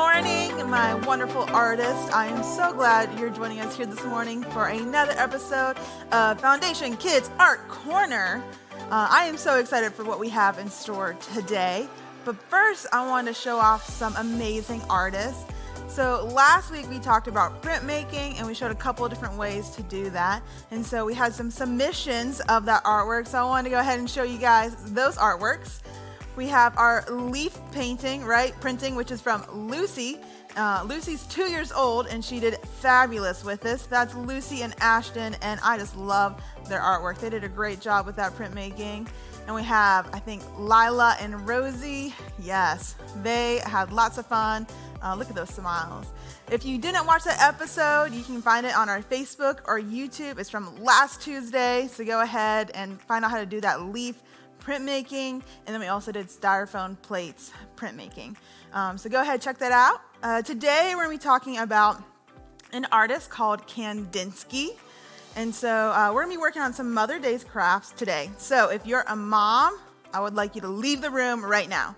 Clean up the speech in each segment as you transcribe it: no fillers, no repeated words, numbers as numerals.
morning, my wonderful artist. I am so glad you're joining us here this morning for another episode of Foundation Kids Art Corner. I am so excited for what we have in store today. But first, I want to show off some amazing artists. So last week we talked about printmaking and we showed a couple of different ways to do that. And so we had some submissions of that artwork. So I wanted to go ahead and show you guys those artworks. We have our leaf painting, printing, which is from Lucy. Lucy's 2 years old and she did fabulous with this. That's Lucy and Ashton, and I just love their artwork. They did a great job with that printmaking. And we have, I think, Lila and Rosie. Yes, they had lots of fun. Look at those smiles. If you didn't watch that episode, you can find it on our Facebook or YouTube. It's from last Tuesday, so go ahead and find out how to do that leaf printmaking, and then we also did styrofoam plates printmaking. So go ahead, check that out. Today we're going to be talking about an artist called Kandinsky. And so we're going to be working on some Mother's Day crafts today. So if you're a mom, I would like you to leave the room right now.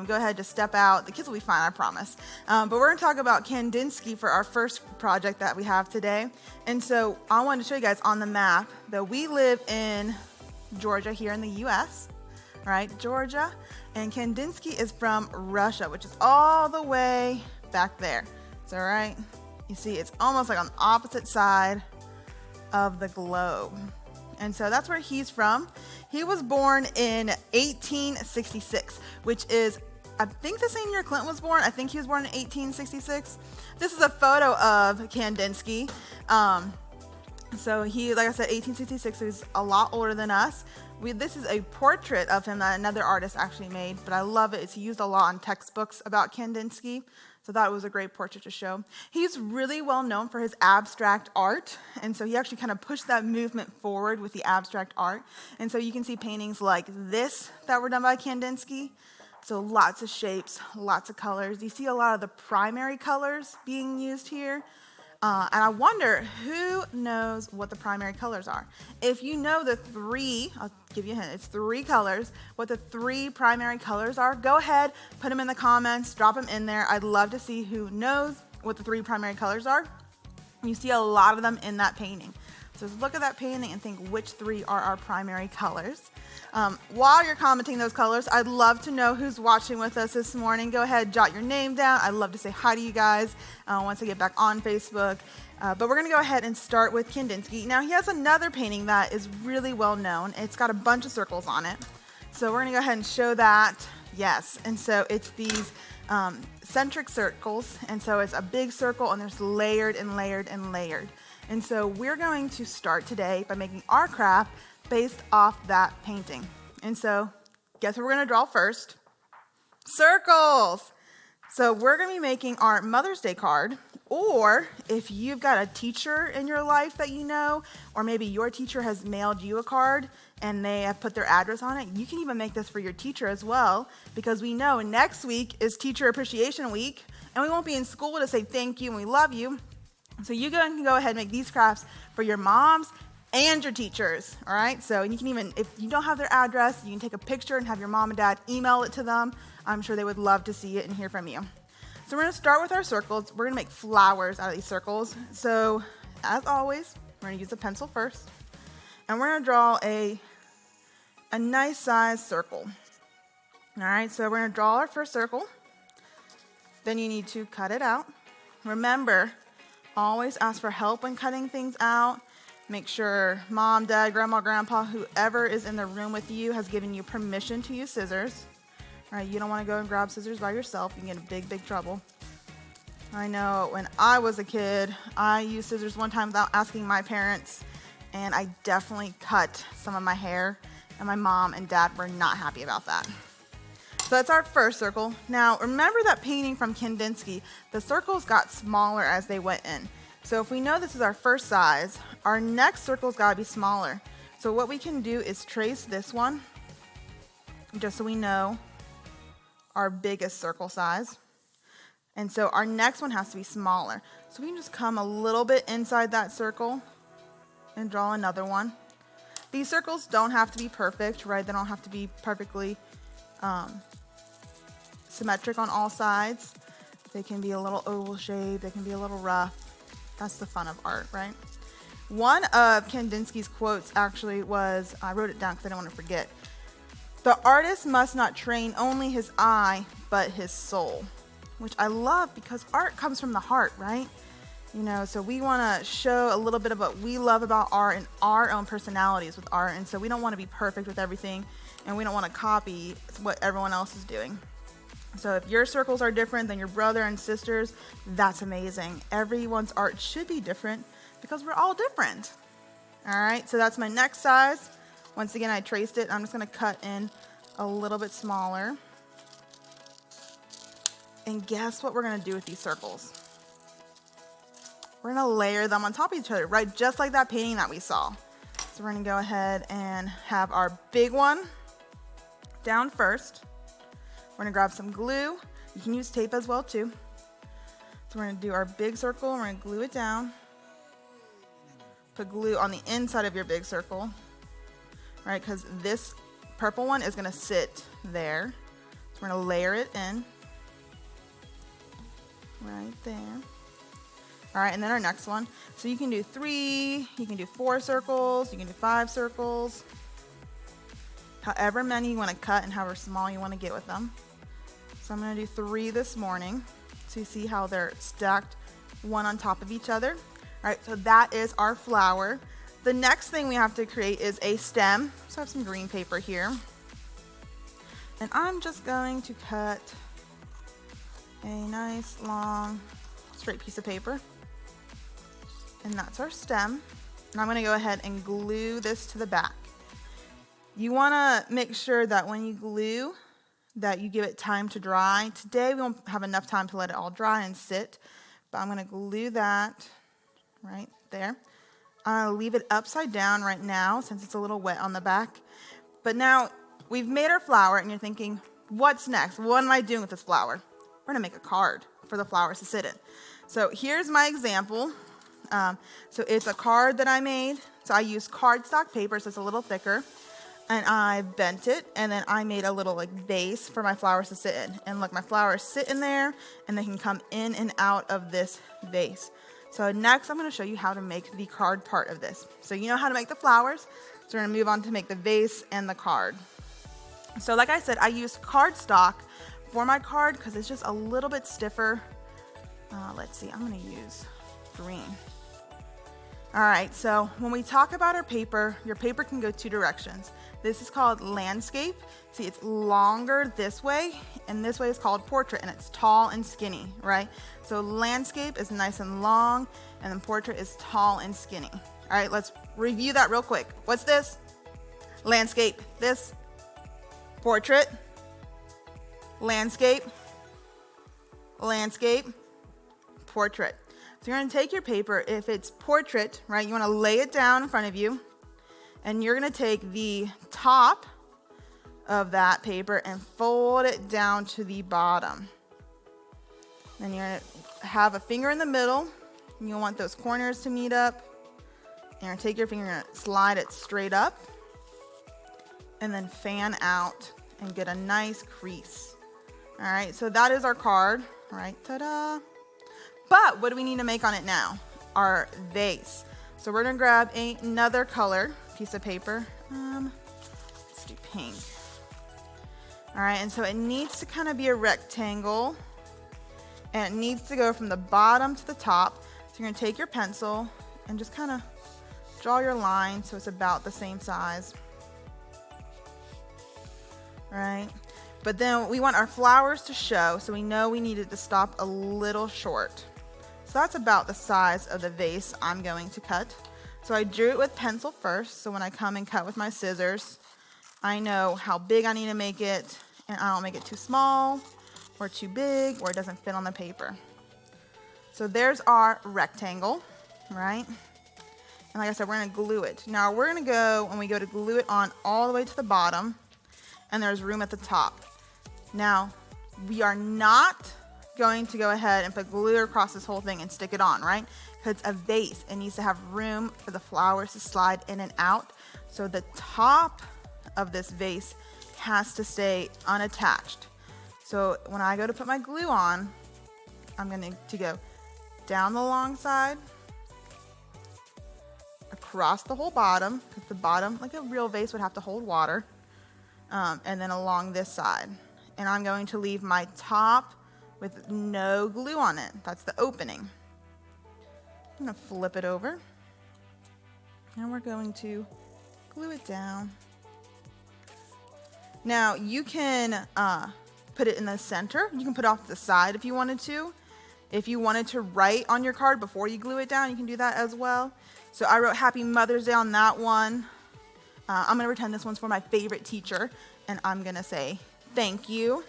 Go ahead, just step out. The kids will be fine, I promise. But we're going to talk about Kandinsky for our first project that we have today. And so I wanted to show you guys on the map that we live in Georgia here in the U.S., right? Georgia. And Kandinsky is from Russia, which is all the way back there. So, right, you see it's almost like on the opposite side of the globe. And so that's where he's from. He was born in 1866, which is, I think, the same year Clinton was born. I think he was born in 1866. This is a photo of Kandinsky. So he, like I said, 1866, so he's a lot older than us. This is a portrait of him that another artist actually made, but I love it. It's used a lot in textbooks about Kandinsky, so I thought it was a great portrait to show. He's really well known for his abstract art, and so he actually kind of pushed that movement forward with the abstract art. And so you can see paintings like this that were done by Kandinsky. So lots of shapes, lots of colors. You see a lot of the primary colors being used here. And I wonder who knows what the primary colors are. If you know the three, I'll give you a hint, it's three colors, what the three primary colors are, go ahead, put them in the comments, drop them in there. I'd love to see who knows what the three primary colors are. You see a lot of them in that painting. So just look at that painting and think which three are our primary colors. While you're commenting those colors, I'd love to know who's watching with us this morning. Go ahead, jot your name down. I'd love to say hi to you guys once I get back on Facebook. But we're going to go ahead and start with Kandinsky. Now, he has another painting that is really well known. It's got a bunch of circles on it. So we're going to go ahead and show that. Yes, and so it's these centric circles. And so it's a big circle, and there's layered and layered and layered. And so we're going to start today by making our craft based off that painting. And so guess what we're going to draw first? Circles. So we're going to be making our Mother's Day card, or if you've got a teacher in your life that you know, or maybe your teacher has mailed you a card and they have put their address on it, you can even make this for your teacher as well, because we know next week is Teacher Appreciation Week, and we won't be in school to say thank you and we love you. So you can go ahead and make these crafts for your moms and your teachers, all right? So you can even, if you don't have their address, you can take a picture and have your mom and dad email it to them. I'm sure they would love to see it and hear from you. So we're gonna start with our circles. We're gonna make flowers out of these circles. So as always, we're gonna use a pencil first, and we're gonna draw a nice size circle. All right, so we're gonna draw our first circle. Then you need to cut it out. Remember, always ask for help when cutting things out. Make sure mom, dad, grandma, grandpa, whoever is in the room with you has given you permission to use scissors. All right, you don't want to go and grab scissors by yourself. You can get in big, big trouble. I know when I was a kid, I used scissors one time without asking my parents, and I definitely cut some of my hair, and my mom and dad were not happy about that. So that's our first circle. Now, remember that painting from Kandinsky, the circles got smaller as they went in. So if we know this is our first size, our next circle's gotta be smaller. So what we can do is trace this one, just so we know our biggest circle size. And so our next one has to be smaller. So we can just come a little bit inside that circle and draw another one. These circles don't have to be perfect, right? They don't have to be perfectly symmetric on all sides. They can be a little oval shape, they can be a little rough. That's the fun of art, right? One of Kandinsky's quotes actually was, I wrote it down because I don't want to forget. The artist must not train only his eye, but his soul, which I love because art comes from the heart, right? You know, so we want to show a little bit of what we love about art and our own personalities with art. And so we don't want to be perfect with everything, and we don't want to copy what everyone else is doing. So if your circles are different than your brother and sisters, that's amazing. Everyone's art should be different because we're all different. All right, so that's my next size. Once again, I traced it. I'm just going to cut in a little bit smaller. And guess what we're going to do with these circles? We're going to layer them on top of each other, right? Just like that painting that we saw. So we're going to go ahead and have our big one down first. We're going to grab some glue. You can use tape as well too. So we're going to do our big circle. We're going to glue it down. Put glue on the inside of your big circle, right? Because this purple one is going to sit there. So we're going to layer it in right there. All right, and then our next one. So you can do 3, you can do 4 circles, you can do 5 circles. However many you want to cut and however small you want to get with them. So I'm going to do 3 this morning. So you see how they're stacked one on top of each other. All right, so that is our flower. The next thing we have to create is a stem. So I have some green paper here. And I'm just going to cut a nice long straight piece of paper. And that's our stem. And I'm going to go ahead and glue this to the back. You want to make sure that when you glue, that you give it time to dry. Today we won't have enough time to let it all dry and sit, but I'm going to glue that right there. I'll leave it upside down right now since it's a little wet on the back. But now we've made our flower and you're thinking, what's next? What am I doing with this flower? We're going to make a card for the flowers to sit in. So here's my example. So it's a card that I made. So I used cardstock paper, so it's a little thicker. And I bent it, and then I made a little like vase for my flowers to sit in. And look, my flowers sit in there, and they can come in and out of this vase. So next, I'm going to show you how to make the card part of this. So you know how to make the flowers. So we're going to move on to make the vase and the card. So like I said, I used cardstock for my card because it's just a little bit stiffer. Let's see, I'm going to use green. All right, so when we talk about our paper, your paper can go 2 directions. This is called landscape. See, it's longer this way, and this way is called portrait, and it's tall and skinny, right? So landscape is nice and long, and then portrait is tall and skinny. All right, let's review that real quick. What's this? Landscape. This? Portrait. Landscape. Landscape. Portrait. So you're going to take your paper. If it's portrait, right, you want to lay it down in front of you. And you're going to take the top of that paper and fold it down to the bottom. Then you're going to have a finger in the middle. And you want those corners to meet up. And you're going to take your finger and slide it straight up. And then fan out and get a nice crease. All right, so that is our card. All right, ta-da. But what do we need to make on it now? Our vase. So we're going to grab another color piece of paper. Let's do pink. All right, and so it needs to kind of be a rectangle. And it needs to go from the bottom to the top. So you're going to take your pencil and just kind of draw your line so it's about the same size. Right? But then we want our flowers to show, so we know we needed to stop a little short. So that's about the size of the vase I'm going to cut. So I drew it with pencil first, so when I come and cut with my scissors, I know how big I need to make it, and I don't make it too small or too big or it doesn't fit on the paper. So there's our rectangle, right? And like I said, we're going to glue it. Now we're going to go, when we go to glue it on all the way to the bottom, and there's room at the top. Now, we are not going to go ahead and put glue across this whole thing and stick it on, right? Because it's a vase. It needs to have room for the flowers to slide in and out. So the top of this vase has to stay unattached. So when I go to put my glue on, I'm going to go down the long side, across the whole bottom, because the bottom, like a real vase, would have to hold water, and then along this side. And I'm going to leave my top with no glue on it. That's the opening. I'm going to flip it over, and we're going to glue it down. Now, you can put it in the center. You can put it off to the side if you wanted to. If you wanted to write on your card before you glue it down, you can do that as well. So I wrote Happy Mother's Day on that one. I'm going to pretend this one's for my favorite teacher, and I'm going to say thank you.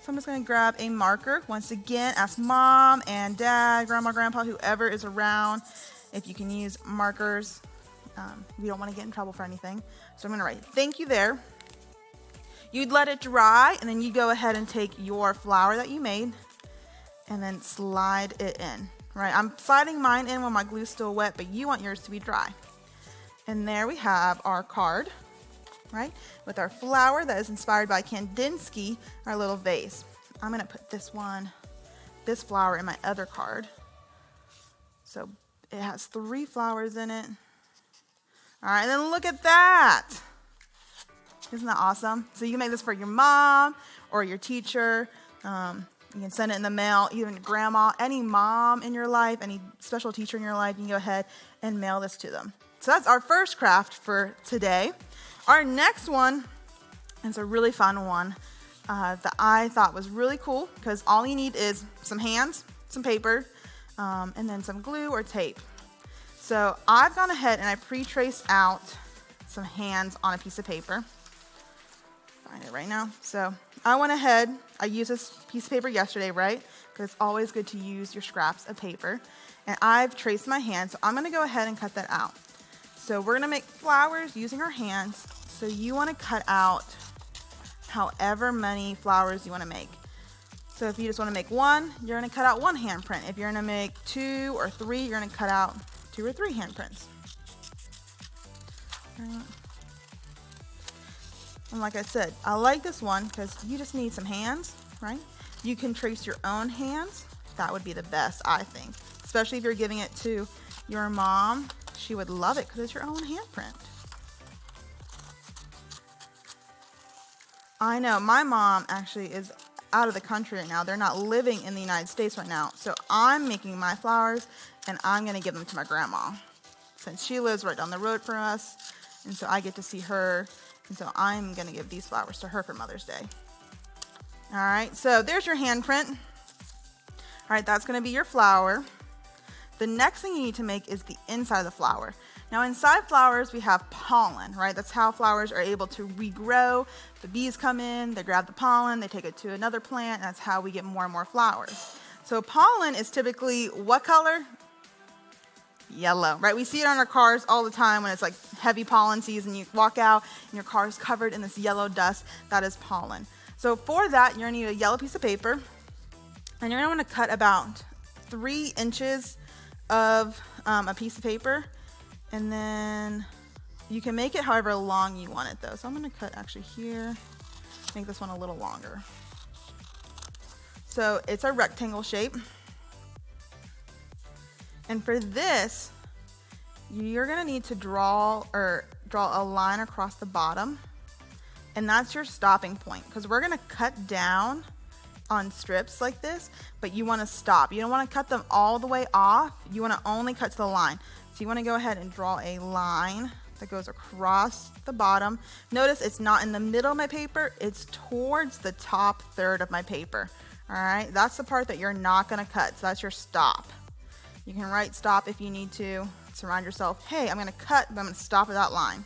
So I'm just going to grab a marker. Once again, ask mom and dad, grandma, grandpa, whoever is around, if you can use markers. We don't want to get in trouble for anything. So I'm going to write thank you there. You'd let it dry, and then you go ahead and take your flower that you made and then slide it in. Right, I'm sliding mine in when my glue's still wet, but you want yours to be dry. And there we have our card, right, with our flower that is inspired by Kandinsky, our little vase. I'm going to put this flower in my other card. So it has 3 flowers in it. All right, and then look at that. Isn't that awesome? So you can make this for your mom or your teacher. You can send it in the mail, even grandma, any mom in your life, any special teacher in your life, you can go ahead and mail this to them. So that's our first craft for today. Our next one is a really fun one that I thought was really cool because all you need is some hands, some paper, and then some glue or tape. So I've gone ahead and I pre-traced out some hands on a piece of paper. Find it right now. So I went ahead, I used this piece of paper yesterday, right? Because it's always good to use your scraps of paper. And I've traced my hand, so I'm going to go ahead and cut that out. So we're going to make flowers using our hands. So you want to cut out however many flowers you want to make. So if you just want to make one, you're going to cut out 1 handprint. If you're going to make 2 or 3, you're going to cut out 2 or 3 handprints. And like I said, I like this one because you just need some hands, right? You can trace your own hands. That would be the best, I think. Especially if you're giving it to your mom. She would love it because it's your own handprint. I know, my mom actually is out of the country right now. They're not living in the United States right now. So I'm making my flowers and I'm going to give them to my grandma since she lives right down the road from us. And so I get to see her. And so I'm going to give these flowers to her for Mother's Day. All right, so there's your handprint. All right, that's going to be your flower. The next thing you need to make is the inside of the flower. Now, inside flowers, we have pollen, right? That's how flowers are able to regrow. The bees come in, they grab the pollen, they take it to another plant, and that's how we get more and more flowers. So pollen is typically what color? Yellow, right? We see it on our cars all the time when it's like heavy pollen season. You walk out and your car is covered in this yellow dust. That is pollen. So for that, you're going to need a yellow piece of paper. And you're going to want to cut about 3 inches of a piece of paper. And then you can make it however long you want it though. So I'm going to cut actually here, make this one a little longer. So it's a rectangle shape. And for this, you're going to need to draw a line across the bottom. And that's your stopping point because we're going to cut down on strips like this, but you want to stop. You don't want to cut them all the way off. You want to only cut to the line. So you want to go ahead and draw a line that goes across the bottom. Notice it's not in the middle of my paper. It's towards the top third of my paper. All right, that's the part that you're not going to cut. So that's your stop. You can write stop if you need to remind yourself, hey, I'm going to cut, but I'm going to stop at that line.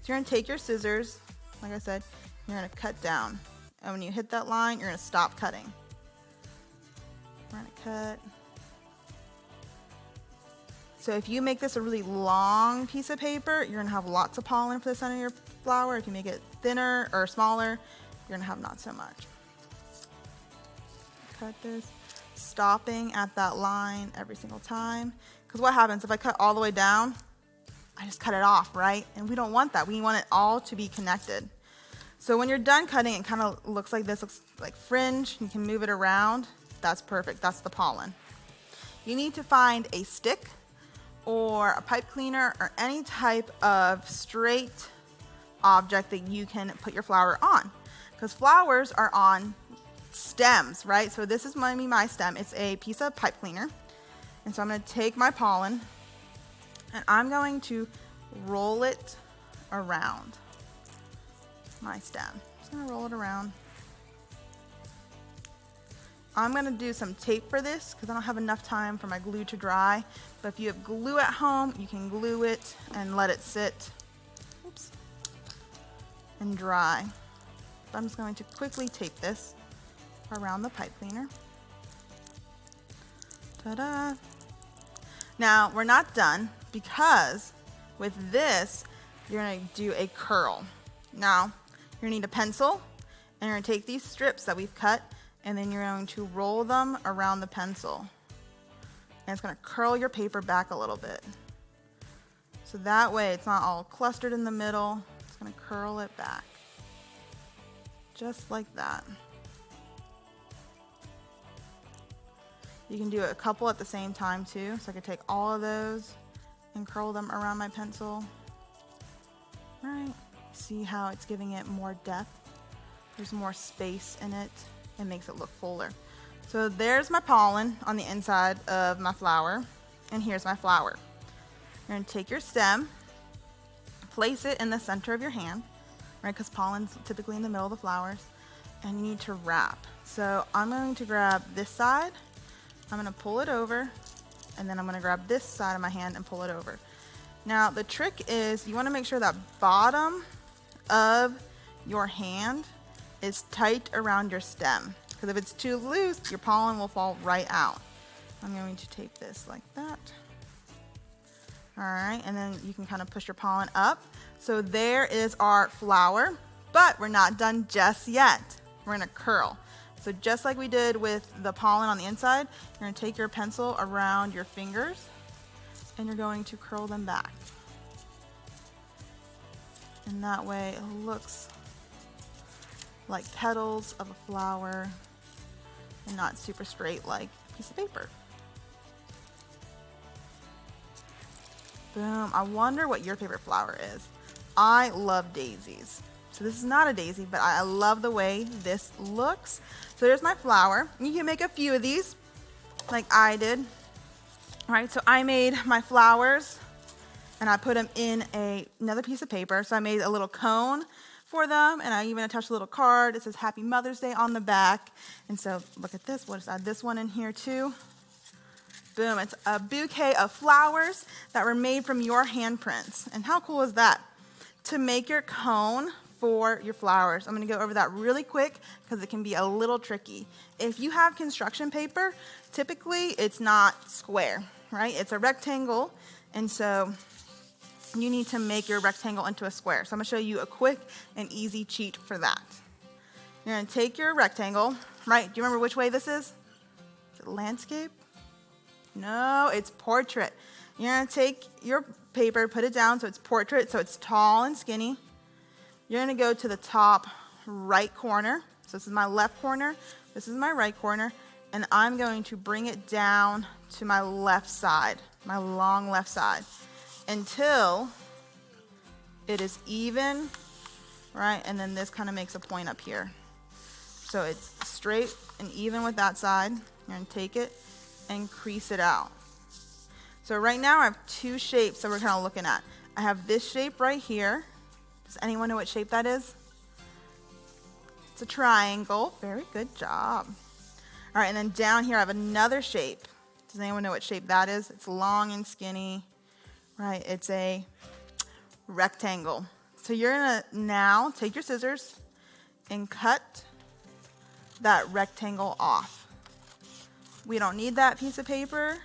So you're going to take your scissors, like I said, you're going to cut down. And when you hit that line, you're going to stop cutting. We're going to cut. So if you make this a really long piece of paper, you're going to have lots of pollen for the center of your flower. If you make it thinner or smaller, you're going to have not so much. Cut this. Stopping at that line every single time. Because what happens if I cut all the way down? I just cut it off, right? And we don't want that. We want it all to be connected. So when you're done cutting, it kind of looks like this, looks like fringe. You can move it around. That's perfect. That's the pollen. You need to find a stick or a pipe cleaner or any type of straight object that you can put your flower on, because flowers are on stems, right? So this is my stem. It's a piece of pipe cleaner. And so I'm going to take my pollen and I'm going to roll it around my stem. Just going to roll it around. I'm going to do some tape for this because I don't have enough time for my glue to dry. But if you have glue at home, you can glue it and let it sit, oops, and dry. But I'm just going to quickly tape this around the pipe cleaner. Ta-da! Now, we're not done, because with this, you're going to do a curl. Now, you're going to need a pencil, and you're going to take these strips that we've cut, and then you're going to roll them around the pencil. And it's going to curl your paper back a little bit. So that way it's not all clustered in the middle. It's going to curl it back. Just like that. You can do a couple at the same time too. So I could take all of those and curl them around my pencil. All right. See how it's giving it more depth? There's more space in it. It makes it look fuller. So there's my pollen on the inside of my flower. And here's my flower. You're going to take your stem, place it in the center of your hand, right? Because pollen's typically in the middle of the flowers. And you need to wrap. So I'm going to grab this side. I'm going to pull it over, and then I'm going to grab this side of my hand and pull it over. Now the trick is you want to make sure that bottom of your hand is tight around your stem, because if it's too loose, your pollen will fall right out. I'm going to tape this like that. All right, and then you can kind of push your pollen up. So there is our flower, but we're not done just yet. We're going to curl. So just like we did with the pollen on the inside, you're going to take your pencil around your fingers and you're going to curl them back. And that way it looks like petals of a flower and not super straight like a piece of paper. Boom. I wonder what your favorite flower is. I love daisies. So this is not a daisy, but I love the way this looks. So there's my flower. You can make a few of these like I did. All right, so I made my flowers and I put them in another piece of paper. So I made a little cone for them, and I even attached a little card. It says Happy Mother's Day on the back. And so look at this. We'll just add this one in here too. Boom, it's a bouquet of flowers that were made from your handprints. And how cool is that? To make your cone for your flowers. I'm going to go over that really quick because it can be a little tricky. If you have construction paper, typically it's not square, right? It's a rectangle, and so you need to make your rectangle into a square. So I'm going to show you a quick and easy cheat for that. You're going to take your rectangle, right? Do you remember which way this is? Is it landscape? No, it's portrait. You're going to take your paper, put it down so it's portrait, so it's tall and skinny. You're going to go to the top right corner. So this is my left corner. This is my right corner. And I'm going to bring it down to my left side, my long left side, until it is even, right? And then this kind of makes a point up here. So it's straight and even with that side. You're going to take it and crease it out. So right now I have two shapes that we're kind of looking at. I have this shape right here. Does anyone know what shape that is? It's a triangle. Very good job. All right, and then down here I have another shape. Does anyone know what shape that is? It's long and skinny, right? It's a rectangle. So you're gonna now take your scissors and cut that rectangle off. We don't need that piece of paper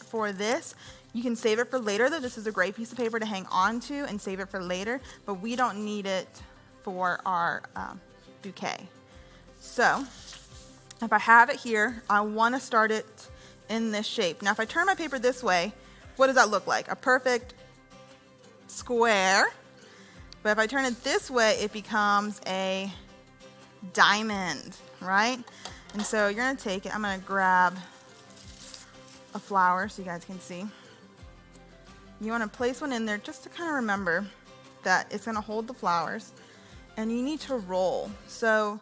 for this. You can save it for later, though. This is a great piece of paper to hang on to and save it for later, but we don't need it for our bouquet. So if I have it here, I want to start it in this shape. Now, if I turn my paper this way, what does that look like? A perfect square. But if I turn it this way, it becomes a diamond, right? And so you're gonna take it, I'm gonna grab a flower so you guys can see. You wanna place one in there just to kind of remember that it's gonna hold the flowers, and you need to roll. So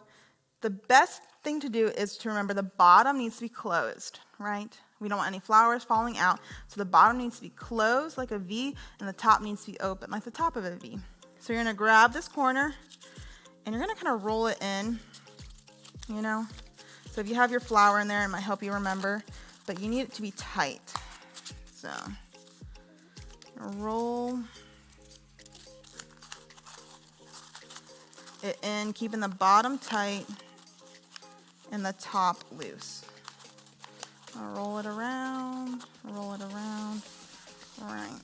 the best thing to do is to remember the bottom needs to be closed, right? We don't want any flowers falling out. So the bottom needs to be closed like a V, and the top needs to be open like the top of a V. So you're gonna grab this corner, and you're gonna kind of roll it in, you know? So if you have your flower in there, it might help you remember, but you need it to be tight. So roll it in, keeping the bottom tight and the top loose. I'll roll it around, roll it around. All right.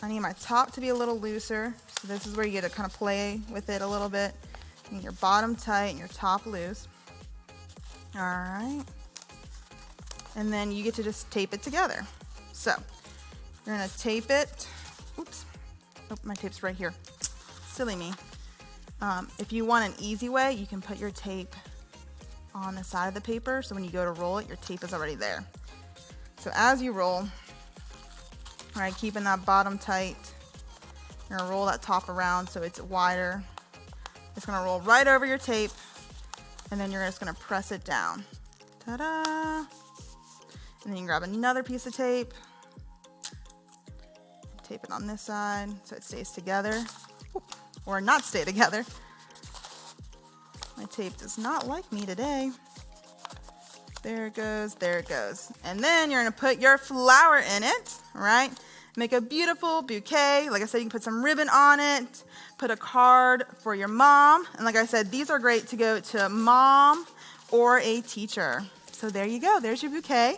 I need my top to be a little looser, so this is where you get to kind of play with it a little bit. You need your bottom tight and your top loose. All right. And then you get to just tape it together. So you're gonna tape it. Oops. Oh, my tape's right here. Silly me. If you want an easy way, you can put your tape on the side of the paper, so when you go to roll it, your tape is already there. So as you roll, all right, keeping that bottom tight, you're gonna roll that top around so it's wider. It's gonna roll right over your tape, and then you're just gonna press it down. Ta-da! And then you can grab another piece of tape, tape it on this side so it stays together, or not stay together. My tape does not like me today. There it goes, there it goes. And then you're gonna put your flower in it, right? Make a beautiful bouquet. Like I said, you can put some ribbon on it, put a card for your mom. And like I said, these are great to go to mom or a teacher. So there you go, there's your bouquet.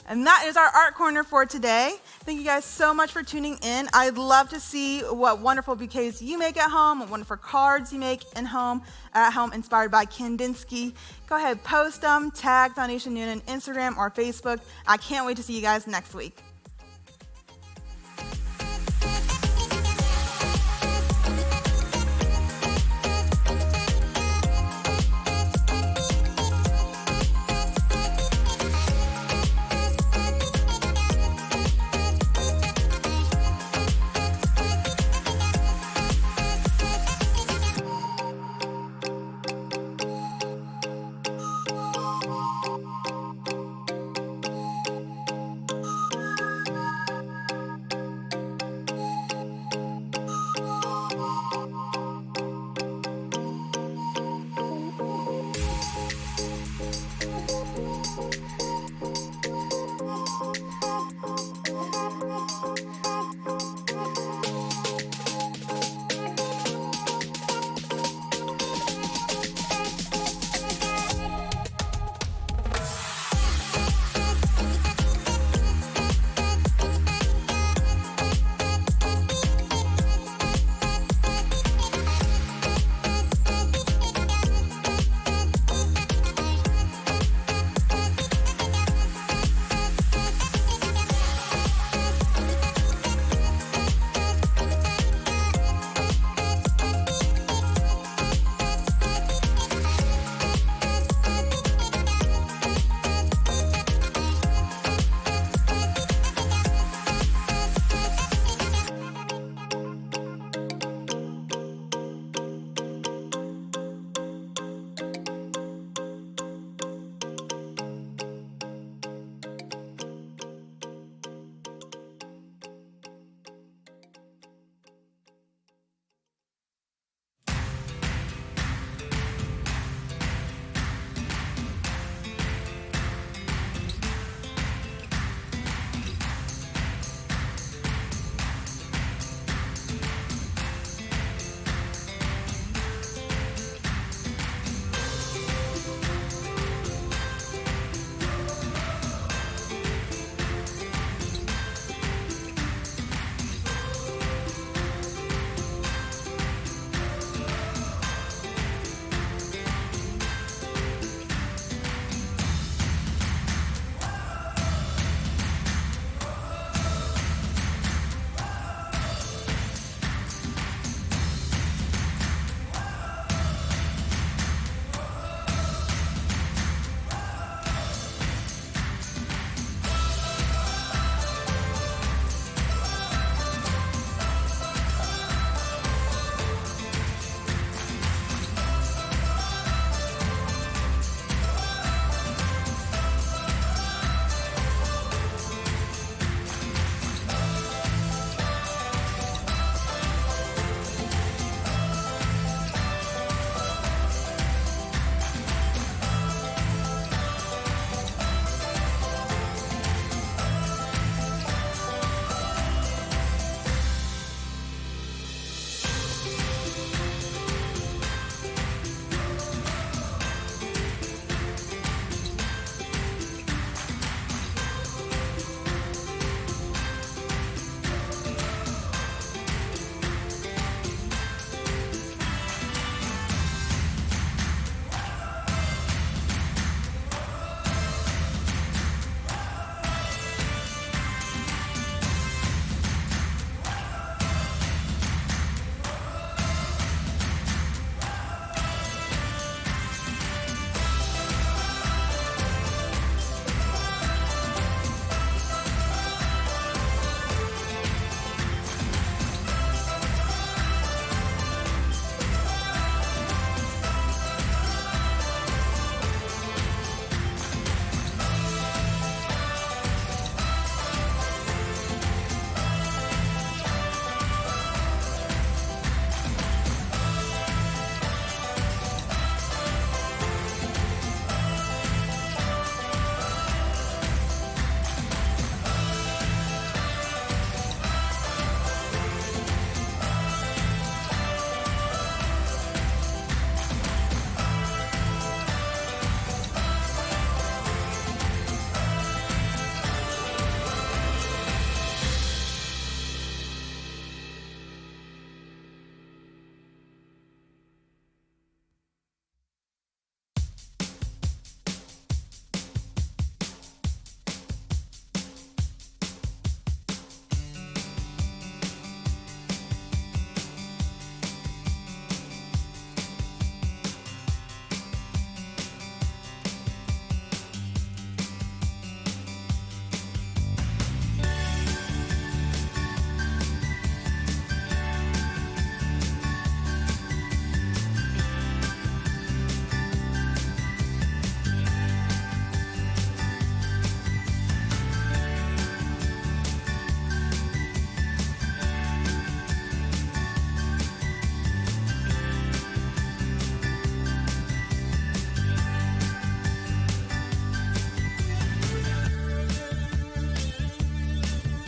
And that is our art corner for today. Thank you guys so much for tuning in. I'd love to see what wonderful bouquets you make at home, what wonderful cards you make at home inspired by Kandinsky. Go ahead, post them, tag Foundation Newnan, Instagram or Facebook. I can't wait to see you guys next week.